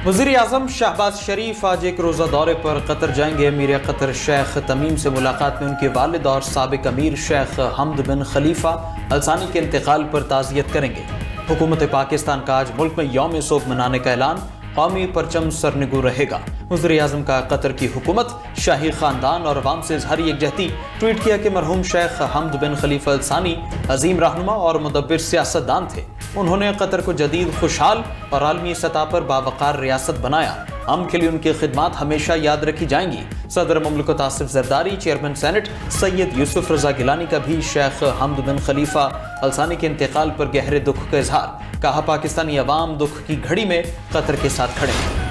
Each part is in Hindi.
वज़ीर-ए-आज़म शहबाज शरीफ आज एक रोज़ा दौरे पर कतर जाएंगे। अमीर कतर शेख तमीम से मुलाकात में उनके वालिद और साबिक अमीर शेख हमद बिन खलीफा अल सानी के इंतकाल पर ताज़ियत करेंगे। हुकूमत पाकिस्तान का आज मुल्क में यौम सोग मनाने का ऐलान, कौमी परचम सरनिगू रहेगा। वज़ीर-ए-आज़म का कतर की हुकूमत, शाही ख़ानदान और अवाम से इज़हारी यकजहती। ट्वीट किया कि मरहूम शेख हमद बिन खलीफा अल सानी अजीम रहनुमा और मुदब्बिर सियासतदान थे। उन्होंने कतर को जदीद, खुशहाल और आलमी सतह पर बावकार रियासत बनाया। हम के लिए उनकी खिदमत हमेशा याद रखी जाएंगी। सदर मुमलिकत आसिफ जरदारी, चेयरमैन सेनेट सैयद यूसुफ रजा गिलानी का भी शेख हमद बिन खलीफा अल सानी के इंतकाल पर गहरे दुख का इजहार। कहा, पाकिस्तानी अवाम दुख की घड़ी में कतर के साथ खड़े हैं।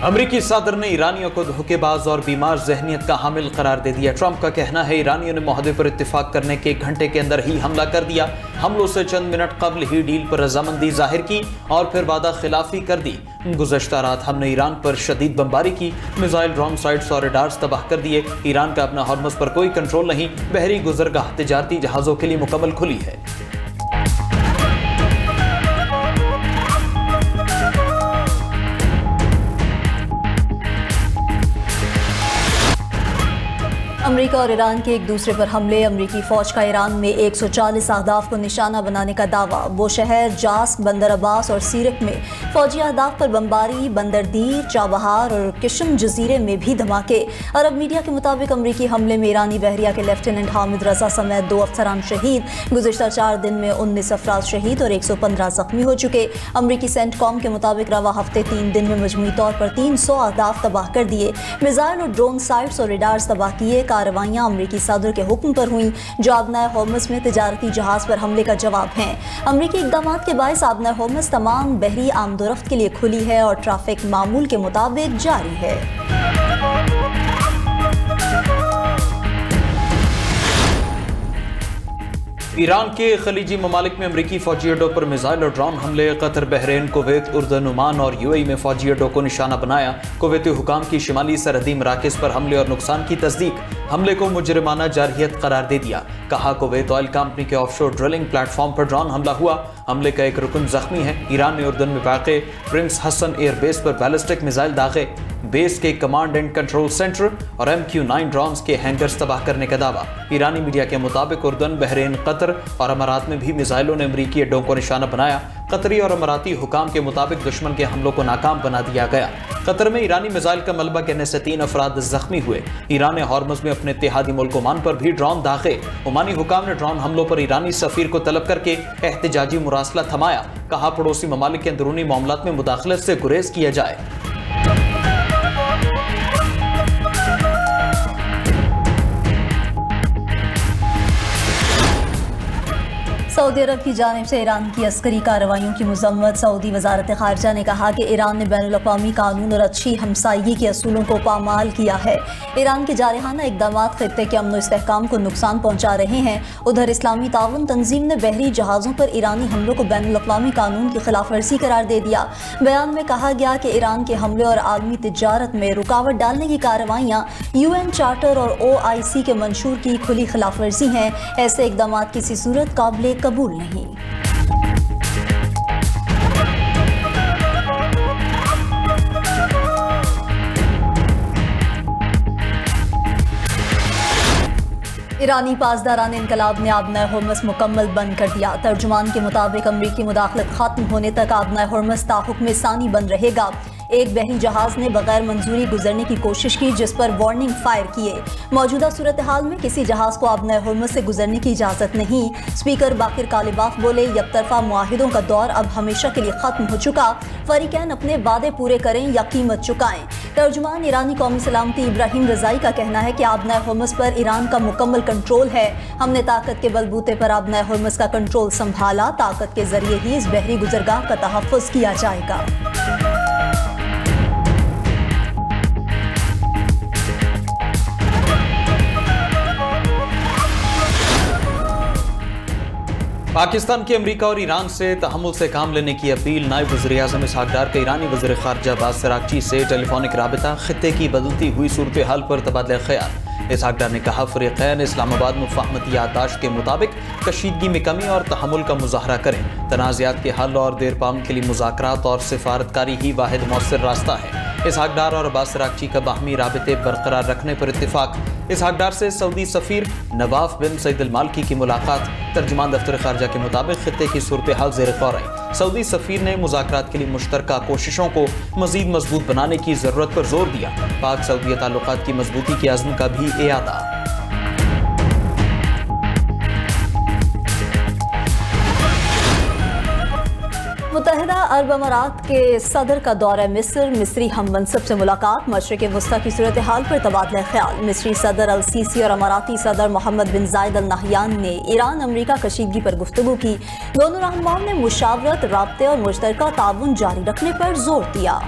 अमरीकी सदर ने ईरानियों को धोखेबाज और बीमार जहनीत का हामिल करार दे दिया। ट्रंप का कहना है, ईरानियों ने मुआहदे पर इत्तेफाक करने के 1 घंटे के अंदर ही हमला कर दिया। हमलों से चंद मिनट कबल ही डील पर रजामंदी जाहिर की और फिर वादा खिलाफी कर दी। गुज़श्ता रात हमने ईरान पर शदीद बमबारी की, मिसाइल, ड्रोन साइट्स और रडार्स तबाह कर दिए। ईरान का अपना हॉर्मज़ पर कोई कंट्रोल नहीं। बहरी गुजरगाह तिजारती जहाज़ों के लिए मुकम्मल खुली है। अमेरिका और ईरान के एक दूसरे पर हमले। अमेरिकी फौज का ईरान में 140 अहदाफ को निशाना बनाने का दावा। वो शहर जास्क, बंदर अब्बास और सीरत में फौजी अहदाफ पर बमबारी। बंदर दीर, चाबहार और किशम जजीरे में भी धमाके। अरब मीडिया के मुताबिक अमेरिकी हमले में ईरानी बहरिया के लेफ्टिनेंट हामिद रजा समेत 2 अफसरान शहीद। गुज़श्ता 4 दिन में 19 अफराद शहीद और 115 जख्मी हो चुके। अमेरिकी सेंटकॉम के मुताबिक रवा हफ्ते 3 दिन में मजमूई तौर पर 300 अहदाफ तबाह कर दिए। मिसाइल और ड्रोन साइट्स और रडार्स तबाह किए। कार्रवाइयां अमरीकी सदर के हुक्म पर हुई, जो आबनाए होर्मुज़ में तिजारती जहाज पर हमले का जवाब हैं। अमरीकी इक़दामात के बायस आबनाए होर्मुज़ तमाम बहरी आमदोरफ्त के लिए खुली है और ट्रैफिक मामूल के मुताबिक जारी है। ईरान के खलीजी ममालिक में अमरीकी फौजी अड्डों पर मिसाइल और ड्रोन हमले। कतर, बहरीन, कुवैत, उर्दन, ओमान और यूएई में फौजी अड्डों को निशाना बनाया। कुवैती हुकाम की शिमाली सरहदी मराकज़ पर हमले और नुकसान की तस्दीक। हमले को मुजरिमाना जारहियत करार दे दिया। कहा, कुवैत ऑयल कंपनी के ऑफशोर ड्रिलिंग प्लेटफॉर्म पर ड्रोन हमला हुआ। हमले का एक रुकन जख्मी है। ईरान ने उर्दन में वाक़े प्रिंस हसन एयरबेस पर बैलिस्टिक मिसाइल दागे। बेस के कमांड एंड कंट्रोल सेंटर और MQ-9 ड्रोन्स के हैंगर्स तबाह करने का दावा। ईरानी मीडिया के मुताबिक उर्दन, बहरीन, कतर और अमारात में भी मिसाइलों ने अमरीकी अड्डों को निशाना बनाया। कतरी और अमाराती हुकाम के मुताबिक दुश्मन के हमलों को नाकाम बना दिया गया। कतर में ईरानी मिसाइल का मलबा गिरने से 3 अफराद जख्मी हुए। ईरान ने हॉर्मुज़ में अपने इत्तेहादी मुल्क ओमान पर भी ड्रोन दागे। ओमानी हुकाम ने ड्रोन हमलों पर ईरानी सफीर को तलब करके एहतजाजी मुरासला थमाया। कहा, पड़ोसी ममालिक के अंदरूनी मामलात में मुदाखलत से गुरेज किया जाए। सऊदी अरब की जानिब से ईरान की अस्करी कार्रवाइयों की मज़म्मत। सऊदी वज़ारत ख़ारजा ने कहा कि ईरान ने बैनुल-अक़वामी कानून और अच्छी हमसायगी के असूलों को पामाल किया है। ईरान के जारहाना इक़दामात ख़ित्ते के अमन व इस्तेहकाम को नुकसान पहुँचा रहे हैं। उधर इस्लामी ताउन तंजीम ने बहरी जहाज़ों पर ईरानी हमलों को बैनुल-अक़वामी कानून की खिलाफ वर्जी करार दे दिया। बयान में कहा गया कि ईरान के हमले और आलमी तिजारत में रुकावट डालने की कार्रवाइयाँ UN चार्टर और OIC के मंशूर की खुली खिलाफ वर्जी हैं। ऐसे इक़दामात किसी सूरत काबिल कबूल नहीं। ईरानी पासदारान इनकलाब ने आबनाए होर्मुज़ मुकम्मल बंद कर दिया। तर्जुमान के मुताबिक अमरीकी मुदाखलत खत्म होने तक आबनाए होर्मुज़ ताहुक्म सानी बंद रहेगा। एक बहरी जहाज ने बगैर मंजूरी गुजरने की कोशिश की, जिस पर वार्निंग फायर किए। मौजूदा सूरत हाल में किसी जहाज को आबनाए होर्मुज़ से गुजरने की इजाज़त नहीं। स्पीकर बाकिर कालिबाफ बोले, यकतरफा मुआहिदों का दौर अब हमेशा के लिए ख़त्म हो चुका। फरीकैन अपने वादे पूरे करें या कीमत चुकाएं। तर्जुमान ईरानी कौमी सलामती इब्राहिम रज़ाई का कहना है कि आबनाए होर्मुज़ पर ईरान का मुकम्मल कंट्रोल है। हमने ताकत के बलबूते पर आबनाए होर्मुज़ का कंट्रोल संभाला। ताकत के जरिए ही इस बहरी गुजरगाह का तहफ़्फ़ुज़ किया जाएगा। पाकिस्तान की अमेरिका और ईरान से तहम्मुल से काम लेने की अपील। नायब वज़ीर-ए-आज़म इसहाक़ डार का ईरानी वज़ीर ख़ारजा अब्बास अराग़ची से टेलीफोनिक राबिता। ख़ित्ते की बदलती हुई सूरत हाल पर तबादला ख़याल। इसहाक डार ने कहा, फ़रीक़ैन इस्लामाबाद मुफ़ाहमती याददाश्त के मुताबिक कशीदगी में कमी और तहम्मुल का मुज़ाहरा करें। तनाज़ात के हल और देरपाम के लिए मुज़ाकरात और सिफारतकारी ही वाहिद मौसर रास्ता है। इसहाक डार और अब्बास अराग़ची का बाहमी राबिते बरकरार रखने पर इत्तिफाक। इसहाक डार से सऊदी सफ़ीर नवाफ बिन सईद अल मालकी की मुलाकात। तर्जुमान दफ्तर ख़ारजा के मुताबिक खित्ते की सूरत हाल ज़ेर गौर आई। सऊदी सफ़ीर ने मुज़ाकरात के लिए मुश्तरका कोशिशों को मज़ीद मजबूत बनाने की ज़रूरत पर जोर दिया। पाक सऊदी ताल्लुकात की मजबूती के अज़्म का भी इयादा। मुत्तहिदा अरब अमारात के सदर का दौरा मिस्र, मिस्री हम मनसब से मुलाकात। मशरिक़ वस्ता की सूरत हाल पर तबादला ख्याल। मिस्री सदर अल सीसी और अमाराती सदर मोहम्मद बिन जायद अल नहयान ने ईरान अमरीका कशीदगी पर गुफ्तगू की। दोनों रहनुमाओं ने मुशावरत, राब्ते और मुश्तरका ताउन जारी रखने पर जोर दिया।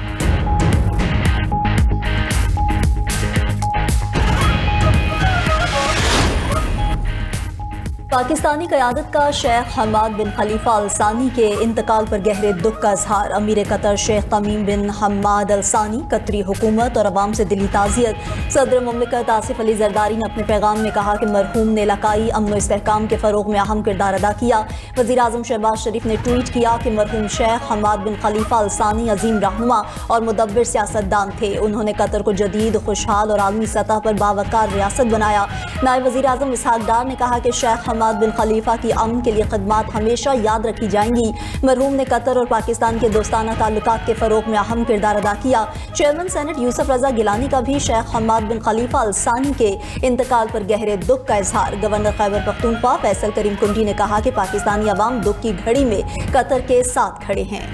पाकिस्तानी क़यादत का शेख हमाद बिन खलीफा अल सानी के इंतकाल पर गहरे दुख का इजहार। अमीर कतर शेख तमीम बिन हम्माद अल सानी, कतरी हुकूमत और अवाम से दिली ताज़ियत। सदर मुमलिकत आसिफ अली जरदारी ने अपने पैगाम में कहा कि मरहूम ने इलाकाई अमन व इस्तेहकाम के फ़रोग़ में अहम किरदार अदा किया। वज़ीर आज़म शहबाज शरीफ ने ट्वीट किया कि मरहूम शेख हमाद बिन खलीफा अल सानी अजीम रहनुमा और मुदब्बिर सियासतदान थे। उन्होंने कतर को जदीद, खुशहाल और आलमी सतह पर बावकार रियासत बनाया। नायब वज़ीर आज़म इसहाक डार ने कहा कि शेख हमाद बिन खलीफा की अमन के लिए खिदमत हमेशा याद रखी जाएंगी। मरहूम ने कतर और पाकिस्तान के दोस्ताना ताल्लुकात के फ़रोग़ में अहम किरदार अदा किया। चेयरमैन सेनेट यूसुफ रज़ा गिलानी का भी शेख हमाद बिन खलीफा अल सानी के इंतकाल पर गहरे दुख का इजहार। गवर्नर खैबर पख्तूनख्वा फैसल करीम कुंडी ने कहा कि पाकिस्तानी अवाम दुख की घड़ी में कतर के साथ खड़े हैं।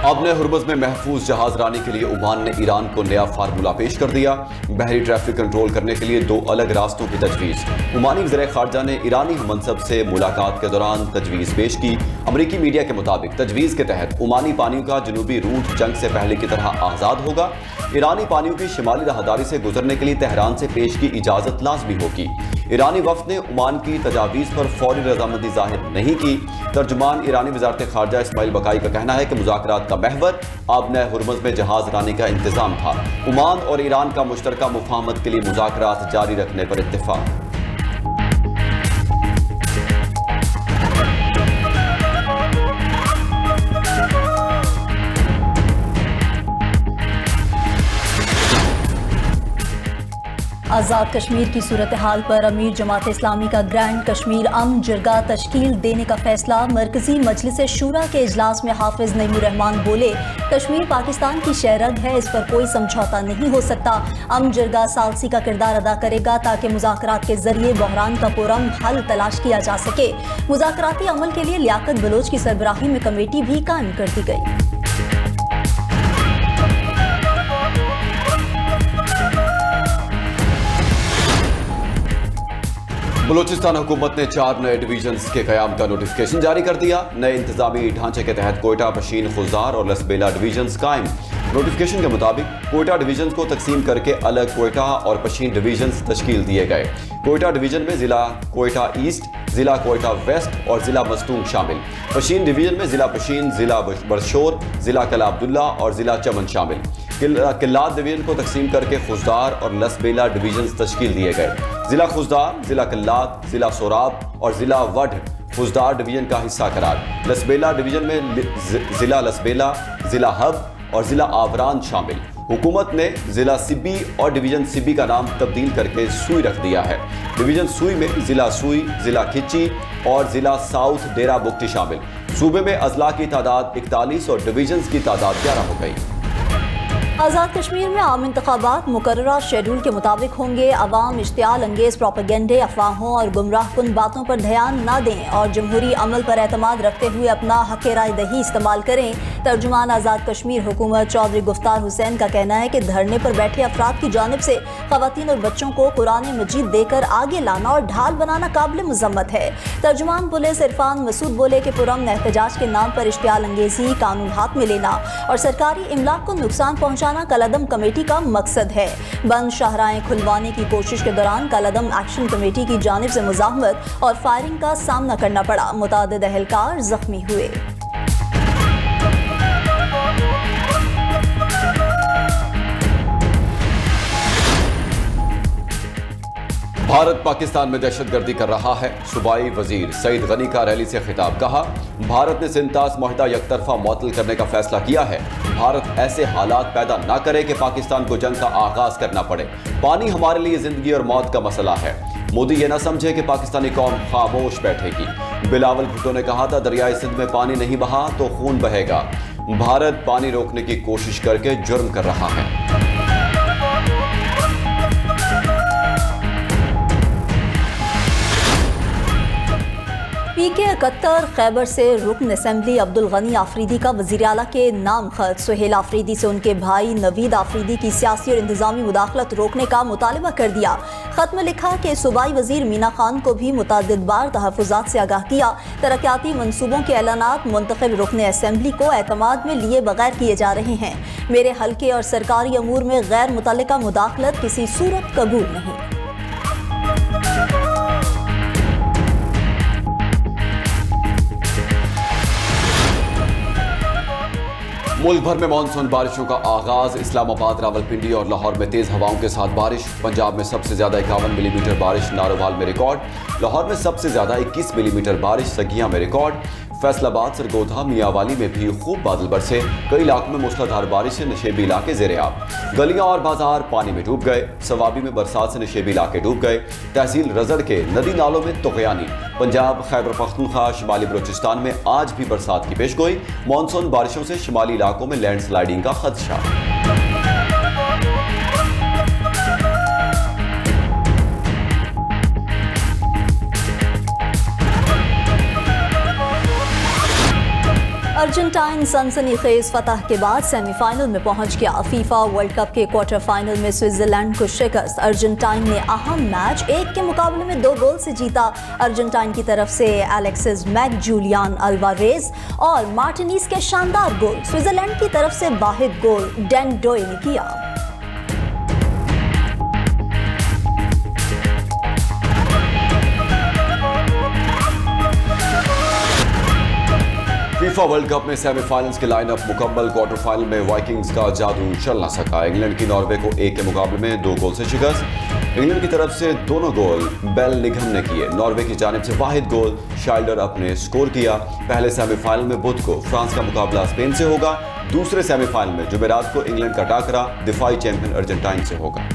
आबने हुर्मुज़ में महफूज जहाज रानी के लिए ओमान ने ईरान को नया फार्मूला पेश कर दिया। बहरी ट्रैफिक कंट्रोल करने के लिए 2 अलग रास्तों की तजवीज़। ओमानी वज़ीर ख़ारजा ने ईरानी मनसब से मुलाकात के दौरान तजवीज़ पेश की। अमरीकी मीडिया के मुताबिक तजवीज़ के तहत ओमानी पानियों का जनूबी रूट जंग से पहले की तरह आज़ाद होगा। ईरानी पानियों की शिमाली राहदारी से गुजरने के लिए तेहरान से पेश की इजाज़त लाजमी होगी। ईरानी वफ़द ने ओमान की तजावीज़ पर फौरी रज़ामंदी जाहिर नहीं की। तर्जुमान ईरानी वज़ारत ख़ारजा इस्माइल बकाई का कहना है कि मुज़ाकरात का महवर आबने हुर्मुज़ में जहाज रानी का इंतज़ाम था। ओमान और ईरान का मुश्तरका मुफाहमत के लिए मुज़ाकरात जारी रखने पर इत्तिफ़ाक़। आज़ाद कश्मीर की सूरत हाल पर अमीर जमात इस्लामी का ग्रैंड कश्मीर अमन जिरगा तश्कील देने का फैसला। मरकजी मजलिस शूरा के इजलास में हाफिज नईमुर्रहमान बोले, कश्मीर पाकिस्तान की शहरग है, इस पर कोई समझौता नहीं हो सकता। अमन जिरगा सालसी का किरदार अदा करेगा ताकि मुज़ाकरात के जरिए बहरान का पुरअमन हल तलाश किया जा सके। मुज़ाकराती अमल के लिए लियाकत बलोच की सरबराही में कमेटी भी कायम कर दी गई। बलूचिस्तान हुकूमत ने 4 नए डिवीजन्स के क़याम का नोटिफिकेशन जारी कर दिया। नए इंतजामी ढांचे के तहत कोयटा, पशीन, खुजार और लसबेला डिवीजन्स कायम। नोटिफिकेशन के मुताबिक कोयटा डिवीजन को तकसीम करके अलग कोयटा और पशीन डिवीजन्स तश्कील दिए गए। कोयटा डिवीजन में ज़िला कोयटा ईस्ट, ज़िला कोयटा वेस्ट और ज़िला मस्तूंग शामिल। पशीन डिवीजन में ज़िला पशीन, ज़िला बरशोर, ज़िला कला अब्दुल्ला और ज़िला चमन शामिल। किल्लात डिवीजन को तकसीम करके खुजदार और लसबेला डिवीजन्स तश्कील दिए गए। ज़िला खुजदार, ज़िला किल्लात, ज़िला सोराब और ज़िला वड खुजदार डिवीजन का हिस्सा करार। लसबेला डिवीजन में ज़िला लसबेला, ज़िला हब और ज़िला आवरान शामिल। हुकूमत ने ज़िला सिब्बी और डिवीजन सिब्बी का नाम तब्दील करके सुई रख दिया है। डिवीजन सुई में ज़िला सुई, ज़िला खिची और ज़िला साउथ डेरा बुक्टी शामिल। सूबे में अजला की तादाद 41 और डिवीजन्स की तादाद 11 हो गई। आज़ाद कश्मीर में आम इंतखाबात मुकर्ररा शेड्यूल के मुताबिक होंगे। अवाम इश्तियाल अंगेज प्रोपेगेंडे, अफवाहों और गुमराह कुन बातों पर ध्यान न दें और जमहूरी अमल पर एतमाद रखते हुए अपना हक़ राय दही इस्तेमाल करें। तर्जुमान आज़ाद कश्मीर हुकूमत चौधरी गुफ्तार हुसैन का कहना है कि धरने पर बैठे अफराद की जानिब से ख़वातीन और बच्चों को कुरान मजीद देकर आगे लाना और ढाल बनाना काबिल मज़म्मत है। तर्जुमान पुलिस इरफान मसूद बोले कि पुरअमन एहतजाज के नाम पर इश्तियाल अंगेजी, कानून हाथ में लेना और सरकारी इमलाक को नुकसान पहुँचा पहुंचाना कलअदम कमेटी का मकसद है। बंद शाहराएं खुलवाने की कोशिश के दौरान कलअदम एक्शन कमेटी की जानिब से मुज़ाहमत और फायरिंग का सामना करना पड़ा। मुतादिद अहलकार जख्मी हुए। भारत पाकिस्तान में दहशतगर्दी कर रहा है। सूबाई वजीर सईद गनी का रैली से खिताब। कहा, भारत ने सिंतास मुआहिदा यकतरफा मुअत्तल करने का फैसला किया है। भारत ऐसे हालात पैदा ना करे कि पाकिस्तान को जंग का आगाज करना पड़े। पानी हमारे लिए जिंदगी और मौत का मसला है। मोदी ये ना समझे कि पाकिस्तानी कौम खामोश बैठेगी। बिलावल भुट्टो ने कहा था, दरियाई सिंध में पानी नहीं बहा तो खून बहेगा। भारत पानी रोकने की कोशिश करके जुर्म कर रहा है। PK 71 खैबर से रुकन असेंबली अब्दुल गनी आफरीदी का वज़ीर आला के नाम खत। सुहेल आफरीदी से उनके भाई नवीद आफरीदी की सियासी और इंतजामी मुदाखलत रोकने का मुतालबा कर दिया। खत में लिखा कि सूबाई वजीर मीना खान को भी मुतअद्दिद बार तहफ़्फ़ुज़ात से आगाह किया। तरक्याती मंसूबों के ऐलानात मुंतखब रुकन असेंबली को एतमाद में लिए बगैर किए जा रहे हैं। मेरे हल्के और सरकारी अमूर में गैर मुतल्लिका मुदाखलत किसी सूरत कबूल नहीं। मुल्क भर में मानसून बारिशों का आगाज। इस्लामाबाद, रावलपिंडी और लाहौर में तेज हवाओं के साथ बारिश। पंजाब में सबसे ज्यादा 51 मिलीमीटर बारिश नारोवाल में रिकॉर्ड। लाहौर में सबसे ज्यादा 21 मिलीमीटर बारिश सगिया में रिकॉर्ड। फैसलाबाद, सरगोधा, मियावाली में भी खूब बादल बरसे। कई इलाकों में मूसलाधार बारिश से नशेबी इलाके ज़ेर-ए-आब। गलियां और बाजार पानी में डूब गए। सवाबी में बरसात से नशेबी इलाके डूब गए। तहसील रजड़ के नदी नालों में तुग़यानी। पंजाब, खैबर पख्तूनख्वा, शुमाली बलोचिस्तान में आज भी बरसात की पेशगोई। मानसून बारिशों से शुमाली इलाकों में लैंडस्लाइडिंग का खदशा। अर्जेंटाइन सनसनीखेज फतह के बाद सेमीफाइनल में पहुंच गया। फीफा वर्ल्ड कप के क्वार्टर फाइनल में स्विट्जरलैंड को शिकस्त। अर्जेंटाइन ने अहम मैच 1 के मुकाबले में 2 गोल से जीता। अर्जेंटाइन की तरफ से एलेक्सिस मैक जूलियन अल्वारेज और मार्टिनीज के शानदार गोल। स्विट्जरलैंड की तरफ से वाहिद गोल डैन डोय ने किया। फीफा वर्ल्ड कप में सेमीफाइनल्स के लाइनअप मुकम्मल। क्वार्टर फाइनल में वाइकिंग्स का जादू चल ना सका। इंग्लैंड की नॉर्वे को 1 के मुकाबले में 2 गोल से शिकस्त। इंग्लैंड की तरफ से दोनों गोल बेल निगम ने किए। नॉर्वे की जानिब से वाहिद गोल शाइल्डर अपने स्कोर किया। पहले सेमीफाइनल में बुध को फ्रांस का मुकाबला स्पेन से होगा। दूसरे सेमीफाइनल में जुमेरात को इंग्लैंड का टाकरा दिफाई चैंपियन अर्जेंटाइन से होगा।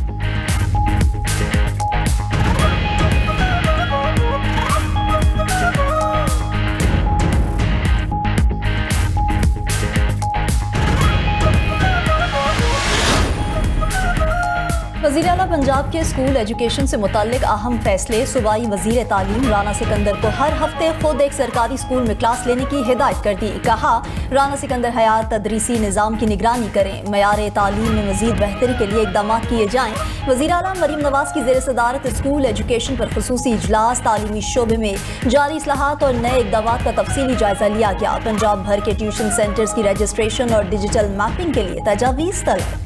वज़ीर आला पंजाब के स्कूल एजुकेशन से मुताल्लिक अहम फैसले। सूबाई वज़ीर तालीम राना सिकंदर को हर हफ्ते खुद एक सरकारी स्कूल में क्लास लेने की हिदायत कर दी। कहा, राना सिकंदर हयात तदरीसी निज़ाम की निगरानी करें। मयार तालीम में मज़ीद बेहतरी के लिए इक़दाम किए जाएँ। वज़ीर आला मरीम नवाज़ की ज़ेर सदारत स्कूल एजुकेशन पर ख़ुसूसी इजलास। तालीमी शोबे में जारी इस्लाहात और नए इक़दाम का तफसीली जायज़ा लिया गया। पंजाब भर के ट्यूशन सेंटर्स की रजिस्ट्रेशन और डिजिटल मैपिंग के लिए तजावीज़ तलब।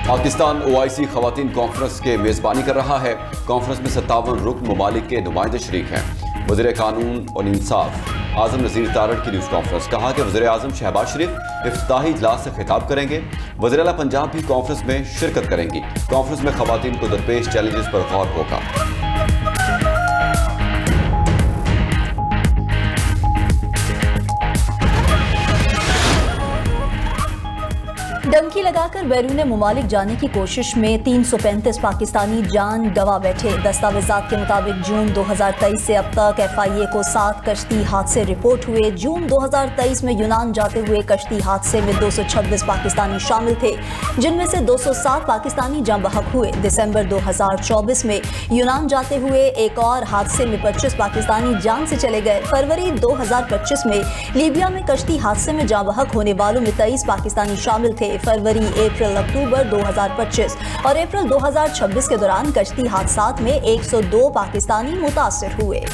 पाकिस्तान OIC खवातीन कॉन्फ्रेंस के मेज़बानी कर रहा है। कॉन्फ्रेंस में 57 रुकन ममालिक के नुमाइंदे शरीक हैं। वज़ीर कानून और इंसाफ आज़म नज़ीर तारड़ की न्यूज़ कॉन्फ्रेंस। कहा कि वज़ीर आज़म शहबाज शरीफ इफ्तिताही इजलास से खिताब करेंगे। वज़ीर आला पंजाब भी कॉन्फ्रेंस में शिरकत करेंगी। कॉन्फ्रेंस में खवातीन को दरपेश चैलेंजेस पर गौर होगा। डंकी लगाकर बैरून मुमालिक जाने की कोशिश में 335 पाकिस्तानी जान गंवा बैठे। दस्तावेजात के मुताबिक जून 2023 से अब तक FIA को 7 कश्ती हादसे रिपोर्ट हुए। जून 2023 में यूनान जाते हुए कश्ती हादसे में 226 पाकिस्तानी शामिल थे, जिनमें से 207 पाकिस्तानी जान बहक हुए। दिसंबर 2024 में यूनान जाते हुए एक और हादसे में 25 पाकिस्तानी जान से चले गए। फरवरी 2025 में लीबिया में कश्ती हादसे में जान बहक होने वालों में 23 पाकिस्तानी शामिल थे। फरवरी फरवरी, अप्रैल, अक्टूबर 2025 और अप्रैल 2026 के दौरान कश्ती हादसात में 102 पाकिस्तानी मुतासिर हुए।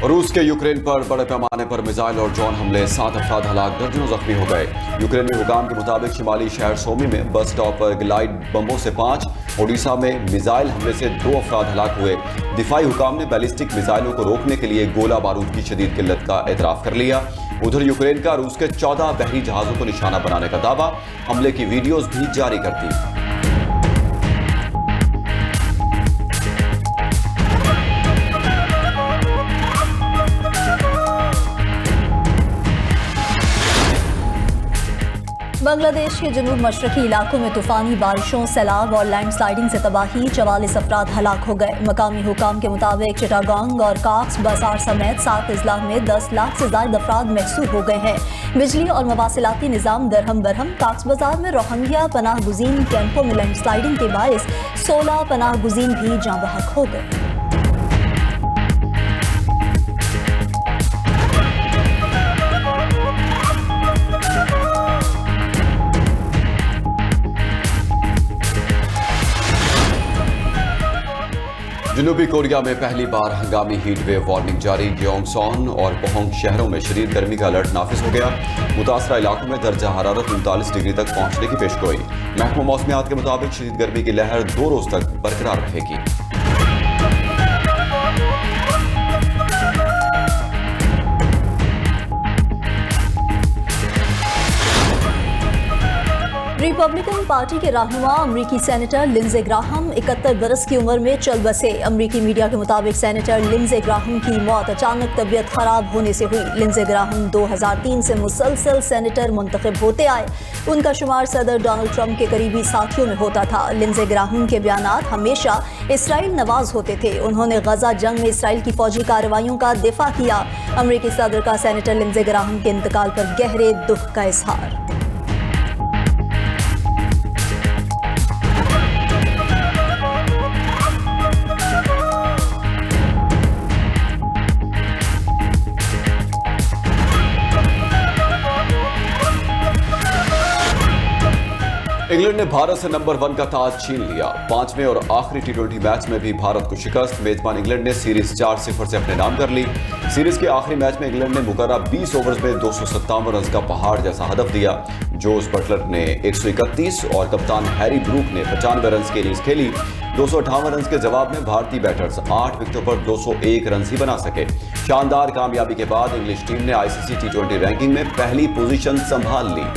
रूस के यूक्रेन पर बड़े पैमाने पर मिसाइल और ड्रोन हमले, 7 अफराद हलाक, दर्जनों जख्मी हो गए। यूक्रेन में हुकाम के मुताबिक शिमाली शहर सोमी में बस स्टॉप पर ग्लाइड बमों से 5, ओडिशा में मिसाइल हमले से 2 अफराद हलाक हुए। दिफाई हुकाम ने बैलिस्टिक मिसाइलों को रोकने के लिए गोला बारूद की शदीद किल्लत का एतराफ कर लिया। उधर यूक्रेन का रूस के 14 बहरी जहाजों को निशाना बनाने का दावा, हमले की वीडियोज भी जारी कर दी। बांग्लादेश के जनूब मशरकी इलाकों में तूफानी बारिशों, सैलाब और लैंडस्लाइडिंग से तबाही, 44 अफराद हलाक हो गए। मकामी हुकाम के मुताबिक चिटागोंग और कॉक्स बाजार समेत 7 अजला में 10 लाख से ज्यादा अफराद महसूर हो गए हैं। बिजली और मवासिलाती निज़ाम दरहम बरहम। कॉक्स बाजार में रोहिंग्या पनाह गुज़ीन कैंपों में लैंडस्लाइडिंग के बायस 16 पनाह गुज़ीन भी जाँ बहक हो गए। जनूबी कोरिया में पहली बार हंगामी हीट वेव वार्निंग जारी, ग्योंगसॉन और पोहोंग शहरों में शदीद गर्मी का अलर्ट नाफिज हो गया। मुतासरा इलाकों में दर्जा हरारत 39 डिग्री तक पहुंचने की पेशगोई। महकमा मौसमियात के मुताबिक शदीद गर्मी की लहर 2 रोज तक बरकरार रहेगी। रिपब्लिकन पार्टी के रहनुमा अमरीकी सेनेटर लिंडसे ग्राहम 71 बरस की उम्र में चल बसे। अमरीकी मीडिया के मुताबिक सेनेटर लिंडसे ग्राहम की मौत अचानक तबीयत खराब होने से हुई। लिंडसे ग्राहम 2003 से मुसलसल सेनेटर मुंतखब होते आए। उनका शुमार सदर डोनाल्ड ट्रंप के करीबी साथियों में होता था। लिंडसे ग्राहम के बयानात हमेशा इसराइल नवाज होते थे। उन्होंने गजा जंग में इसराइल की फौजी कार्रवाइयों का दिफा किया। अमरीकी सदर का सेनेटर लिंडसे ग्राहम के इंतकाल पर गहरे दुख का इजहार। इंग्लैंड ने भारत से नंबर 1 का ताज छीन लिया। 5वें और आखिरी T20 मैच में भी भारत को शिकस्त। मेजबान इंग्लैंड ने सीरीज 4-0 से अपने नाम कर ली। सीरीज के आखिरी मैच में इंग्लैंड ने मुकर्रर 20 ओवर्स में 257 रन का पहाड़ जैसा हदफ दिया। जोस बटलर ने 131 और कप्तान हैरी ब्रूक ने 95 रन की इनिंग्स खेली। 258 रन के जवाब में भारतीय बैटर्स 8 विकेटों पर 201 रन ही बना सके। शानदार कामयाबी के बाद इंग्लिश टीम ने ICC T20 रैंकिंग में पहली पोजीशन संभाल ली।